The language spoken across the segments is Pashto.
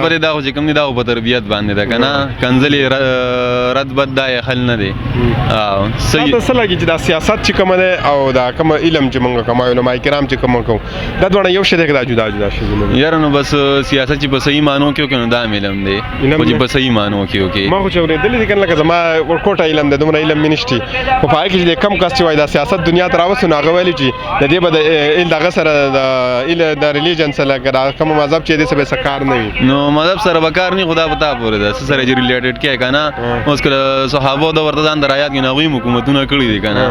په دا خو چې کوم دی دا خو په تربیت باندې ده که نه کنځلې رد بد دا یې حل نه دی صحیح څه لګي چې دا سیاست چې کومه دی او دا کوم علم چې موږ کوم علما کرام چې کوم کوو دا دواړه یو شی دی که دا جدا جدا شي یاره نو بس سیاست چې په صحیح معنو کې وکړي نو دا علم دی خو چې په صحیح معنو کې وکړي ما خو چې اورېدلي دي که نه لکه زما ورکوټه علم دی دومره علم مې نشته خو په هغې کې چې کم کس چې وایي دا سیاست دنیا ته راوستو نو هغه ویلي چې د دې به د دغه سره د ریلیجن سره لکه دا کوم مذهب چې دی سره به څه کار نه وي نو مذهب سره به کار نه وي خو دا په تا پورې ده څه سره چې ریلیټډ کې که نه اوس کله صحابو د ورته ځان د رایات کې هغوی حکومتونه کړي دي که نه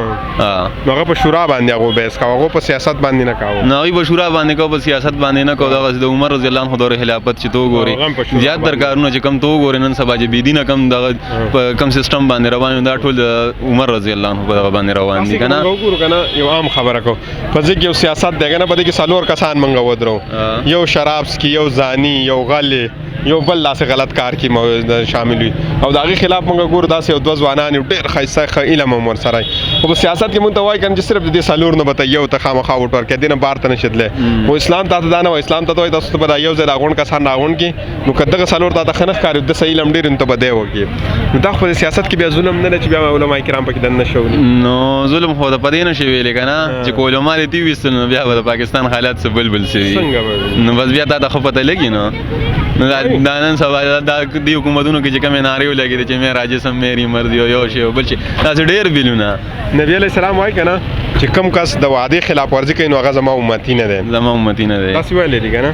نو هغه په شورا باندې هغه بحث کوه هغه په سیاست باندې نه کوه نه هغوی په شورا باندې کوه په سیاست باندې نه کوه دغسې د عمر رضی الله عنه دور خلافت چې ته وګورې زیات تر کارونه چې کم ته وګورې نن سبا چې بېدینه کم دغه کم سیسټم باندې روان دا ټول د عمر رضی الله عنه په دغه باندې روان دي که نه وګورو که نه یو عام خبره کوو په ځای کې یو سیاست دی که نه په دې کې څلور کسان موږ ودرو یو شراب څکي یو زاني یو غل یو بل داسې غلط کار کې شامل وي او د هغې خلاف موږ ګورو داسې یو دوه ځوانان یو ډېر ښایسته ښه علم هم ورسره وي خو په سیاست کې مونږ ته وایي که نه چې صرف د دې څلور نه به ته یو ته خامخا ووټ ورکړې دې نه بار ته نشي تللی خو اسلام تا ته دا نه وایي اسلام ته ته وایي تاسو ته به دا یو ځای راغونډ کسان راغونډ کړي نو که دغه څلور تا ته ښه نه ښکاري د څه علم ډېر نو ته به دی وکړي نو دا خو په سیاست کې بیا ظلم نه دی چې بیا علما کرام پکې دننه شولي نو ظلم خو د په دې نشي ویلی که نه چې که علما دې تي ویستل نو بیا به د پاکستان حالات څه بل سوي نو بس بیا تا ته ښه پته لګي نو دا نن سبا دا دې حکومتونو کې چې کومې نارې ولګېدې چې مې راجسم میری مرضي او یو شی او بل شي داسې ډېر بیلونه نبي علیه السلام وایي که نه چې کوم کس د وعدې خلاف ورزي کوي نو هغه زما امتي نه دی زما امتي نه دی داسې ویلی دي که نه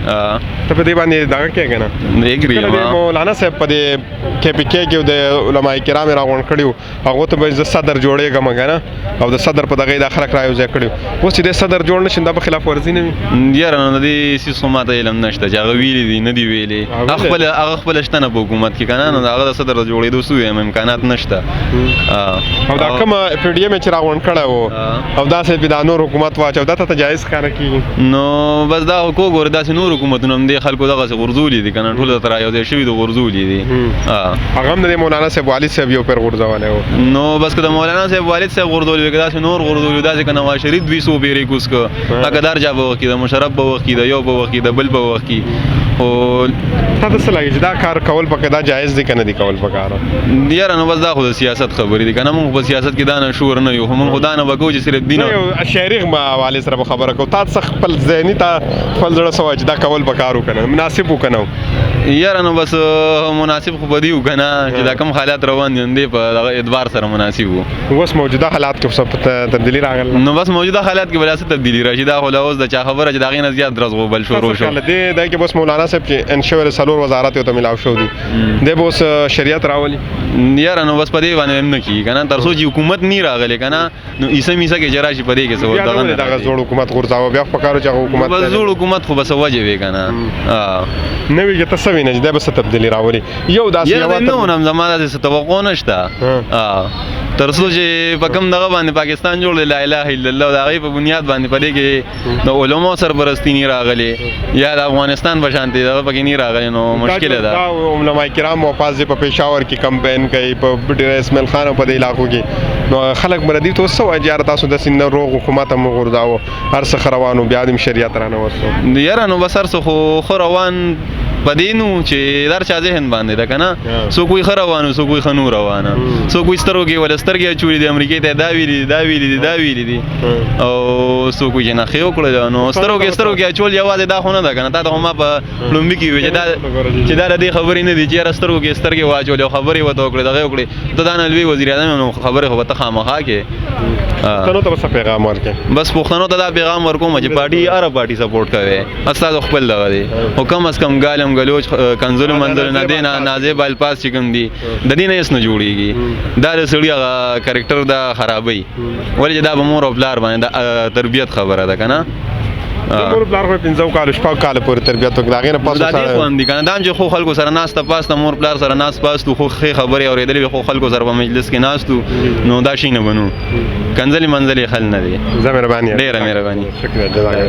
ته په دې باندې دغه کوې که نه ایګري کله د مولانا صاحب په دې KPK کې د علما کرام یې راغونډ کړي وو هغو ته به زه صدر جوړېږم که نه او د صدر په دغه یې دا خلک را یو ځای کړي وو اوس چې دې صدر جوړ نه شي دا په خلاف ورزي نه وي یاره نو د دې سیس خو ما ته علم نشته چې هغه ویلي دي نه دي ویلي هغه خپله شته نه په حکومت کې که نه نو د هغه د صدر د جوړېدو څه ویم امکانات نشته او دا کومه PDM چې راغونډ کړی وو او داسې دا نور حکومت واچو دا ته جایز ښکاره کېږي نو بس دا کو ګوره داسې نور حکومتونه هم دې خلکو دغسې غورځولي دي که نه ټول درته را یو ځای شوي دي غورځولي دي هغه هم د مولانا صاحب والد صاحب یو پیر غورځولی و نو بس که د مولانا صاحب والد صاحب غورځولي وي که داسې نور غورځولي وي داسې که نواز شریف 200 پیرې کوز که حقدار چا په وخت کې د مشرف په وخت کې د یو په وخت کې د بل په وخت کې خو تا ته څه لګي چې دا کار کول پکې دا جایز دی که نه دی کول پکاره یاره نو بس دا خو د سیاست خبرې دي که نه مونږ په سیاست کې دا نه شعور نه یو خو مونږ خو دا نه به کوو چې صرف دین یو شعري حوالې سره به خبره کوو تا څه خپل ذهني تا خپل زړه څه وایي چې دا کول پکار و که نه مناسب و که نه یاره نو بس مناسب خو به دي و که نه چې دا کوم حالات روان دي دی په دغه اعتبار سره مناسب و اوس موجوده حالات کې څه تبدیلي راغله نو بس موجوده حالات کې بل څه تبدیلي راشي دا خو لا اوس د چا خبره چې د هغې نه زیات درزغوبل شروع شو دې دا کې بس مولانا صاحب چې انشور څلور وزارت یو ته ملاو شو دي دی به اوس شریعت راولي یاره نو بس په دې باندې هم نه کېږي که نه تر څو چې حکومت نه راغلی که نه نو عیسه میسه کې چې راشي په دې کې څه دغه نه دغه زوړ حکومت غورځاوه بیا په کارو چې هغه حکومت بس زوړ حکومت خو به څه وجې وي که نه نه وي که ته څه وینې چې دی به څه تبدیلي راولي یو داسې یاره نه ونم زما داسې څه توقع نشته تر څو چې په کوم دغه باندې پاکستان جوړ دی لا اله الا الله د هغې په بنیاد باندې په دې کې د علماو سرپرستي نه راغلې یا د افغانستان په شانتې دغه پکې نه راغلې نو مشکله ده علما کرام وفاظ په پېښور کې کمپین کوي په ډېر اسماعیل خان په دې علاقو کې نو خلک به ردي ته اوس څه وایي چې یاره تاسو داسې نه روغ حکومت هم وغورځاوه هر څه ښه روان و بیا دې شریعت رانه یاره نو بس هر څه خو ښه روان په دې نو چې در چا ذهن باندې ده که نه څوک وایي ښه روان و څوک وایي ښه نو روانه څوک وایي سترګو کې ولې سترګې اچولي دي امریکې ته دا ویلي دي دا ویلي دي دا ویلي دي او څوک وایي چې نښې وکړه نو سترګو کې اچول یوازې دا خو نه ده که نه تا ته خو ما په لومبي کې وي چې دا د دې خبرې نه دي چې یاره سترګو کې سترګې واچولې او خبرې ورته وکړې دغه وکړې ته دا نه لوی وزیر اعظم نو خبرې خو به ته خامخا کې پښتنو ته څه پیغام ورکړې بس پښتنو ته دا پیغام ورکوم چې پارټي هره پارټي سپورټ کوي استاد خپل دغه دی او کم از کم ګالم ګلوچ کنزلو منزل نه دی نه نازیب الفاظ چې کوم دي د دې نه هېڅ نه جوړېږي دا د سړي هغه کرکټر دا خرابوي ولې چې دا به مور او پلار باندې د تربیت خبره ده که نه مور پلار خو 15 کال شپږ کال پورې تربیت وکړي د هغې نه پس دا دې خو هم دي که نه دا هم چې خو خلکو سره ناسته پاسته مور پلار سره ناست پاست خو ښې خبرې اورېدلې وي خو خلکو سره په مجلس کې ناست نو دا شي نه بنو کنځلې منځلې حل نه دی زه مهرباني ډېره مهرباني شکریہ